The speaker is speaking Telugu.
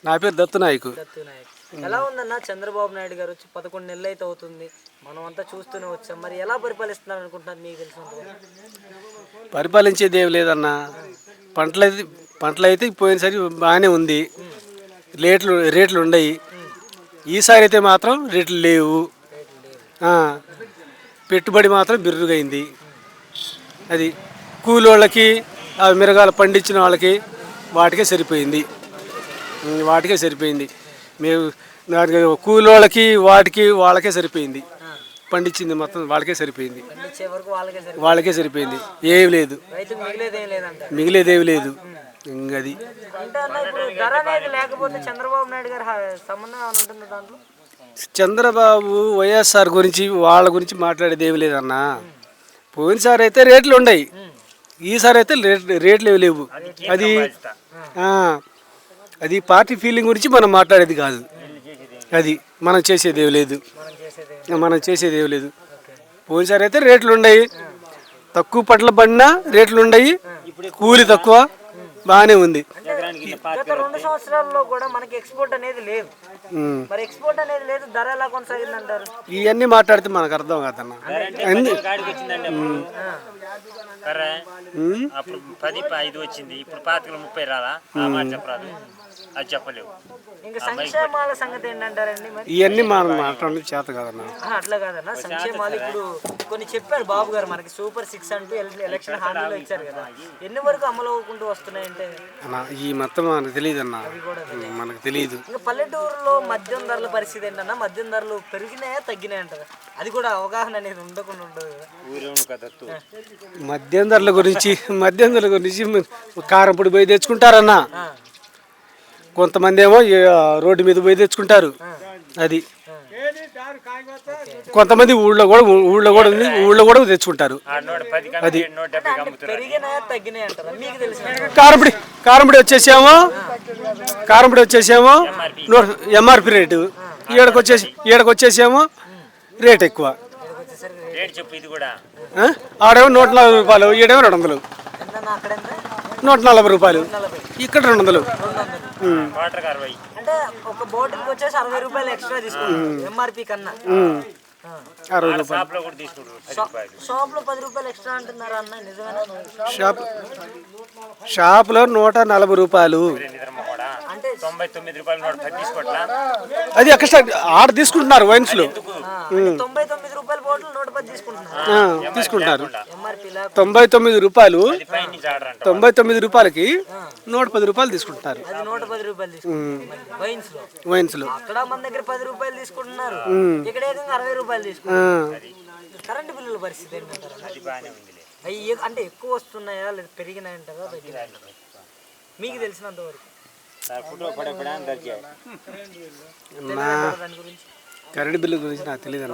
నా పేరు దత్తు నాయకు. ఎలా ఉందన్న చంద్రబాబు నాయుడు గారు వచ్చి 11 నెలలు అయితే అవుతుంది, మనం అంతా చూస్తూనే వచ్చాం. మరి ఎలా పరిపాలిస్తున్నారు అనుకుంటున్నారు మీకు తెలిసినంతగా? పరిపాలించేది ఏం లేదన్న. పంటలు అయితే పోయినసారి బాగానే ఉంది, రేట్లు ఉన్నాయి. ఈసారి అయితే మాత్రం రేట్లు లేవు. పెట్టుబడి మాత్రం బిర్రుగైంది. అది కూలోళ్ళకి మిరగాలు పండించిన వాళ్ళకి వాటికే సరిపోయింది. మేము కూలోళ్ళకి వాళ్ళకే సరిపోయింది. పండించింది మొత్తం వాళ్ళకే సరిపోయింది. ఏం లేదు, మిగిలేదేమి లేదు. ఇంకది చంద్రబాబు వైఎస్ఆర్ గురించి వాళ్ళ గురించి మాట్లాడేది ఏమి లేదన్న. పోయినసారి అయితే రేట్లు ఉన్నాయి, ఈసారి అయితే రేట్లు లేవు. అది పార్టీ ఫీలింగ్ గురించి మనం మాట్లాడేది కాదు. అది మనం చేసేది ఏమి లేదు. పోయినసారి అయితే రేట్లు ఉన్నాయి, తక్కువ పట్ల పడినా రేట్లు ఉన్నాయి, కూలి తక్కువ, బాగానే ఉంది. గత 2 సంవత్సరాల్లో కూడా మనకి ఎక్స్పోర్ట్ అనేది లేదు. మరి ఎక్స్పోర్ట్ అనేది లేదు, ధర ఎలా కొనసాగింది అంటారు? ఇవన్నీ మాట్లాడితే మనకు అర్థం కాదన్న. అప్పుడు 10-5 వచ్చింది, ఇప్పుడు 25-30 రాదా? చెప్పరాదు, అది చెప్పలేవు. ఇంకా సంక్షేమాల సంగతి ఏంటంటారండి? ఇవన్నీ మనం మాట్లాడడం చేత కాదన్న. అట్లా కాదన్న, సంక్షేమాలు ఇప్పుడు కొన్ని చెప్పారు బాబు గారు, మనకి సూపర్ 6 అంటూ ఎలక్షన్ హామీలో ఇచ్చారు కదా, ఎన్ని వరకు అమలు అవ్వకుండా వస్తున్నాయంటే ఈ మొత్తం మనకు తెలియదు అన్న, మనకు తెలియదు. ఇంకా పల్లెటూరులో మద్యం ధరల పరిస్థితి ఏంటన్నా? మద్యం ధరలు పెరిగినాయా తగ్గినాయి అంటారా? అది కూడా అవగాహన అనేది ఉండకుండా ఉండదు కదా. మద్యం ధరల గురించి కారం పొడి పోయి తెచ్చుకుంటారన్న. కొంతమంది ఏమో రోడ్డు మీద పోయి తెచ్చుకుంటారు. అది కొంతమంది ఊళ్ళో కూడా తెచ్చుకుంటారు. అది కారంపొడి వచ్చేసేమో ఎంఆర్పి రేటు, ఈడకొచ్చేసేమో రేట్ ఎక్కువ. ఆడేమో 140 రూపాయలు, ఈడేమో 200. 140 రూపాయలు, ఇక్కడ 200. అంటే ఒక బాటిల్కి వచ్చేసి 60 రూపాయలు ఎక్స్ట్రా తీసుకుంటారు ఎంఆర్పి కన్నా. 60 రూపాయలు. షాప్ లో 10 రూపాయలు ఎక్స్ట్రా అంటున్నారా అన్న? నిజమేనా? షాప్లో 140 రూపాయలు, అంటే 99 రూపాయలు నోట్ తీసుకోవట్లా? అది ఎక్స్ట్రా ఆడ తీసుకుంటున్నారు వైన్స్ లో. 99 రూపాయల బాటిల్ 110 తీసుకుంటారు. 99 రూపాయలు, 99 రూపాయలకి 110 రూపాయలు తీసుకుంటున్నారు. అది 110 రూపాయలు వైన్స్ లో. అక్కడ మన దగ్గర 10 రూపాయలు తీసుకుంటున్నారు, ఇక్కడ ఏకంగా 60 రూపాయలు తీసుకుంటున్నారు. కరెంటు బిల్లుల పరిస్థితి ఏంటంటారు? అవి అంటే ఎక్కువ వస్తున్నాయా లేదా పెరిగినాయంటారా తగ్గినాయంటారా మీకు తెలిసినంత వరకు? కరెంటు బిల్లు గురించి నాకు తెలియదు.